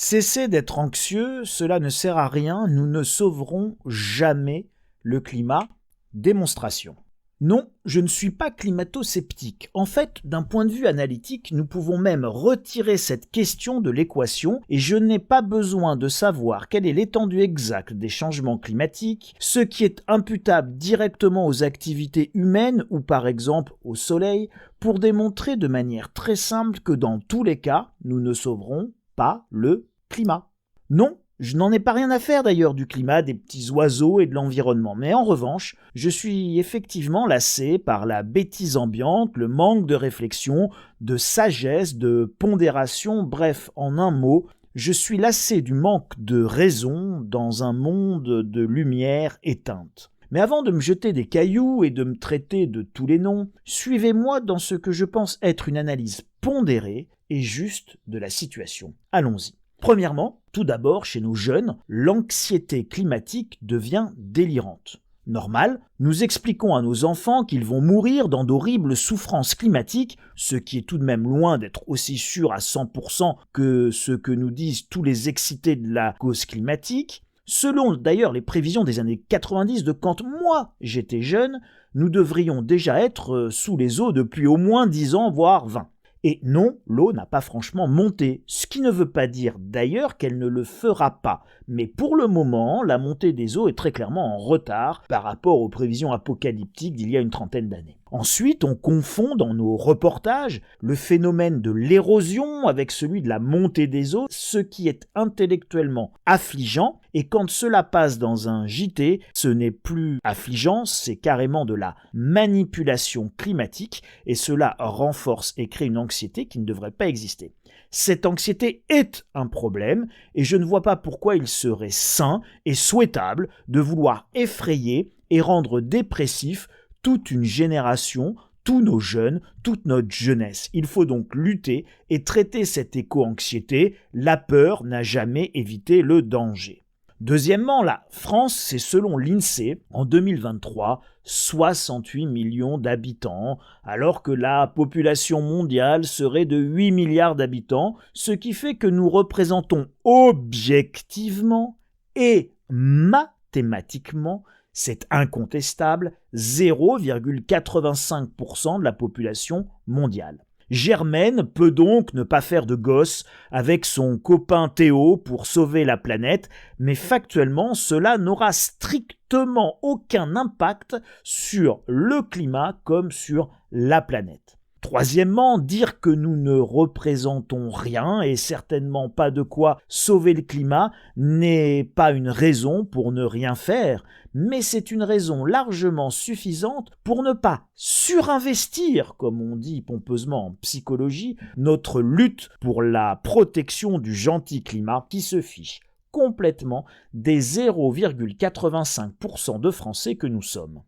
Cessez d'être anxieux, cela ne sert à rien, nous ne sauverons jamais le climat. Démonstration. Non, je ne suis pas climato-sceptique. En fait, d'un point de vue analytique, nous pouvons même retirer cette question de l'équation et je n'ai pas besoin de savoir quelle est l'étendue exacte des changements climatiques, ce qui est imputable directement aux activités humaines ou par exemple au soleil, pour démontrer de manière très simple que dans tous les cas, nous ne sauverons pas le climat. Non, je n'en ai pas rien à faire d'ailleurs du climat, des petits oiseaux et de l'environnement, mais en revanche, je suis effectivement lassé par la bêtise ambiante, le manque de réflexion, de sagesse, de pondération, bref, en un mot, je suis lassé du manque de raison dans un monde de lumière éteinte. Mais avant de me jeter des cailloux et de me traiter de tous les noms, suivez-moi dans ce que je pense être une analyse pondérée et juste de la situation. Allons-y. Premièrement, tout d'abord, chez nos jeunes, l'anxiété climatique devient délirante. Normal, nous expliquons à nos enfants qu'ils vont mourir dans d'horribles souffrances climatiques, ce qui est tout de même loin d'être aussi sûr à 100% que ce que nous disent tous les excités de la cause climatique. Selon d'ailleurs les prévisions des années 90 de quand moi j'étais jeune, nous devrions déjà être sous les eaux depuis au moins 10 ans, voire 20. Et non, l'eau n'a pas franchement monté, ce qui ne veut pas dire d'ailleurs qu'elle ne le fera pas. Mais pour le moment, la montée des eaux est très clairement en retard par rapport aux prévisions apocalyptiques d'il y a une trentaine d'années. Ensuite, on confond dans nos reportages le phénomène de l'érosion avec celui de la montée des eaux, ce qui est intellectuellement affligeant, et quand cela passe dans un JT, ce n'est plus affligeant, c'est carrément de la manipulation climatique, et cela renforce et crée une anxiété qui ne devrait pas exister. Cette anxiété est un problème, et je ne vois pas pourquoi il serait sain et souhaitable de vouloir effrayer et rendre dépressif toute une génération, tous nos jeunes, toute notre jeunesse. Il faut donc lutter et traiter cette éco-anxiété. La peur n'a jamais évité le danger. Deuxièmement, la France, c'est selon l'INSEE, en 2023, 68 millions d'habitants, alors que la population mondiale serait de 8 milliards d'habitants, ce qui fait que nous représentons objectivement et mathématiquement, c'est incontestable, 0,85% de la population mondiale. Germaine peut donc ne pas faire de gosse avec son copain Théo pour sauver la planète, mais factuellement, cela n'aura strictement aucun impact sur le climat comme sur la planète. Troisièmement, dire que nous ne représentons rien et certainement pas de quoi sauver le climat n'est pas une raison pour ne rien faire, mais c'est une raison largement suffisante pour ne pas surinvestir, comme on dit pompeusement en psychologie, notre lutte pour la protection du gentil climat qui se fiche complètement des 0,85% de Français que nous sommes.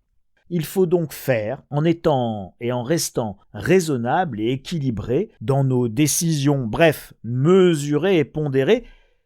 Il faut donc faire en étant et en restant raisonnable et équilibré dans nos décisions, bref, mesurées et pondérées.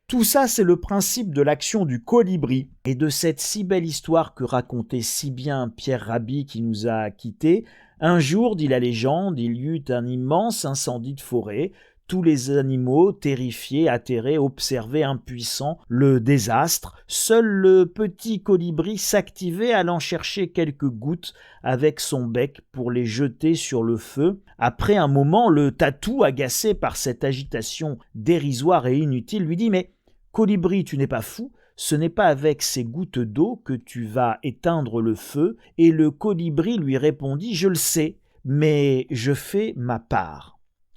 Tout ça, c'est le principe de l'action du colibri et de cette si belle histoire que racontait si bien Pierre Rabhi qui nous a quittés. Un jour, dit la légende, il y eut un immense incendie de forêt. Tous les animaux, terrifiés, atterrés, observaient impuissants le désastre. Seul le petit colibri s'activait, allant chercher quelques gouttes avec son bec pour les jeter sur le feu. Après un moment, le tatou, agacé par cette agitation dérisoire et inutile, lui dit « Mais colibri, tu n'es pas fou ? Ce n'est pas avec ces gouttes d'eau que tu vas éteindre le feu. » Et le colibri lui répondit « Je le sais, mais je fais ma part. »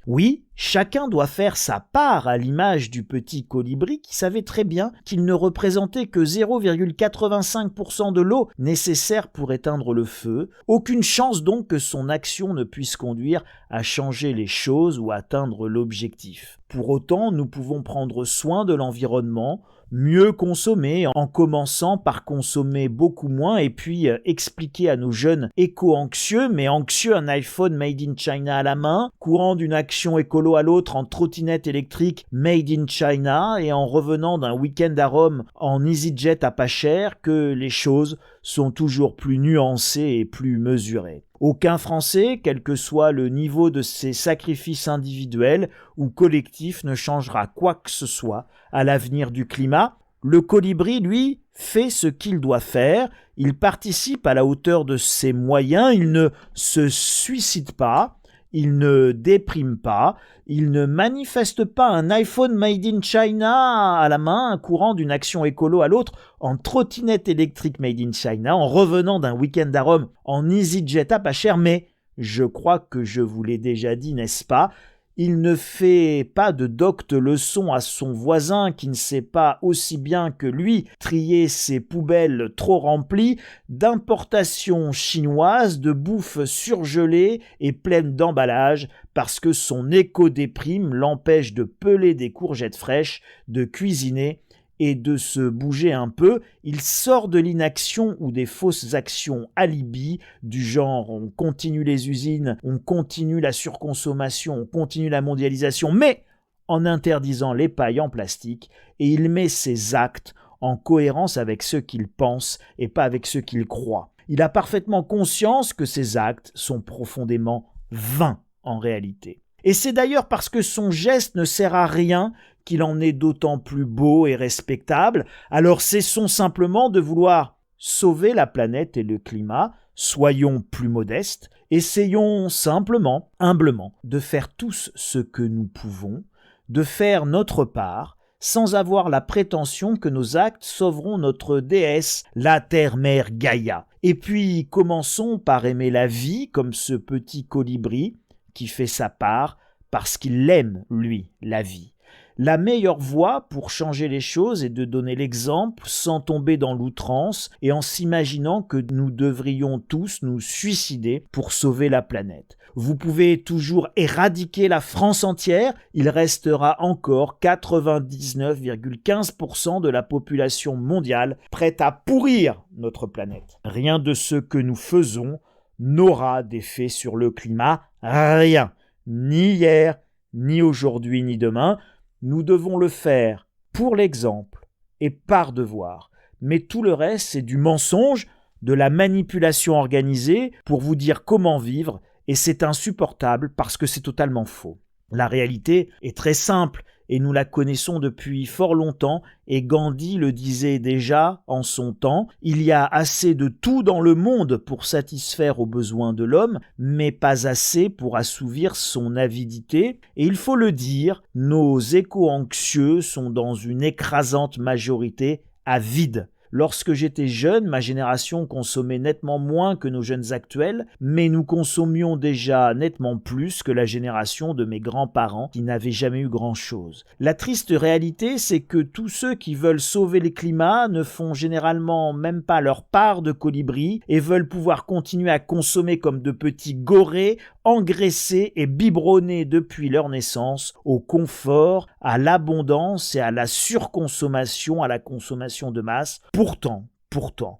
Oui, chacun doit faire sa part à l'image du petit colibri qui savait très bien qu'il ne représentait que 0,85% de l'eau nécessaire pour éteindre le feu. Aucune chance donc que son action ne puisse conduire à changer les choses ou atteindre l'objectif. Pour autant, nous pouvons prendre soin de l'environnement, mieux consommer en commençant par consommer beaucoup moins et puis expliquer à nos jeunes éco-anxieux, mais anxieux un iPhone made in China à la main, courant d'une action écolo à l'autre en trottinette électrique made in China et en revenant d'un week-end à Rome en EasyJet à pas cher, que les choses sont toujours plus nuancées et plus mesurées. Aucun Français, quel que soit le niveau de ses sacrifices individuels ou collectifs, ne changera quoi que ce soit à l'avenir du climat. Le colibri, lui, fait ce qu'il doit faire, il participe à la hauteur de ses moyens, il ne se suicide pas, il ne déprime pas, il ne manifeste pas un iPhone made in China à la main, courant d'une action écolo à l'autre, en trottinette électrique made in China, en revenant d'un week-end à Rome en EasyJet à pas cher, mais je crois que je vous l'ai déjà dit, n'est-ce pas ? Il ne fait pas de docte leçon à son voisin qui ne sait pas aussi bien que lui trier ses poubelles trop remplies d'importations chinoises, de bouffe surgelée et pleine d'emballages parce que son éco-déprime l'empêche de peler des courgettes fraîches, de cuisiner et de se bouger un peu. Il sort de l'inaction ou des fausses actions alibi du genre on continue les usines, on continue la surconsommation, on continue la mondialisation, mais en interdisant les pailles en plastique, et il met ses actes en cohérence avec ce qu'il pense et pas avec ce qu'il croit. Il a parfaitement conscience que ses actes sont profondément vains en réalité. Et c'est d'ailleurs parce que son geste ne sert à rien qu'il en est d'autant plus beau et respectable. Alors cessons simplement de vouloir sauver la planète et le climat, soyons plus modestes, essayons simplement, humblement, de faire tous ce que nous pouvons, de faire notre part, sans avoir la prétention que nos actes sauveront notre déesse, la terre-mère Gaïa. Et puis commençons par aimer la vie comme ce petit colibri qui fait sa part parce qu'il aime, lui, la vie. La meilleure voie pour changer les choses est de donner l'exemple sans tomber dans l'outrance et en s'imaginant que nous devrions tous nous suicider pour sauver la planète. Vous pouvez toujours éradiquer la France entière, il restera encore 99,15% de la population mondiale prête à pourrir notre planète. Rien de ce que nous faisons n'aura d'effet sur le climat, rien, ni hier, ni aujourd'hui, ni demain. Nous devons le faire pour l'exemple et par devoir. Mais tout le reste, c'est du mensonge, de la manipulation organisée pour vous dire comment vivre, et c'est insupportable parce que c'est totalement faux. La réalité est très simple et nous la connaissons depuis fort longtemps et Gandhi le disait déjà en son temps, il y a assez de tout dans le monde pour satisfaire aux besoins de l'homme, mais pas assez pour assouvir son avidité. Et il faut le dire, nos éco-anxieux sont dans une écrasante majorité avides. Lorsque j'étais jeune, ma génération consommait nettement moins que nos jeunes actuels, mais nous consommions déjà nettement plus que la génération de mes grands-parents qui n'avaient jamais eu grand-chose. La triste réalité, c'est que tous ceux qui veulent sauver le climat ne font généralement même pas leur part de colibri et veulent pouvoir continuer à consommer comme de petits gorés, engraissés et biberonnés depuis leur naissance, au confort, à l'abondance et à la surconsommation, à la consommation de masse. Pourtant,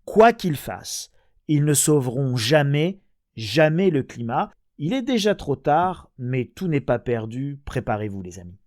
quoi qu'ils fassent, ils ne sauveront jamais le climat. Il est déjà trop tard, mais tout n'est pas perdu. Préparez-vous les amis.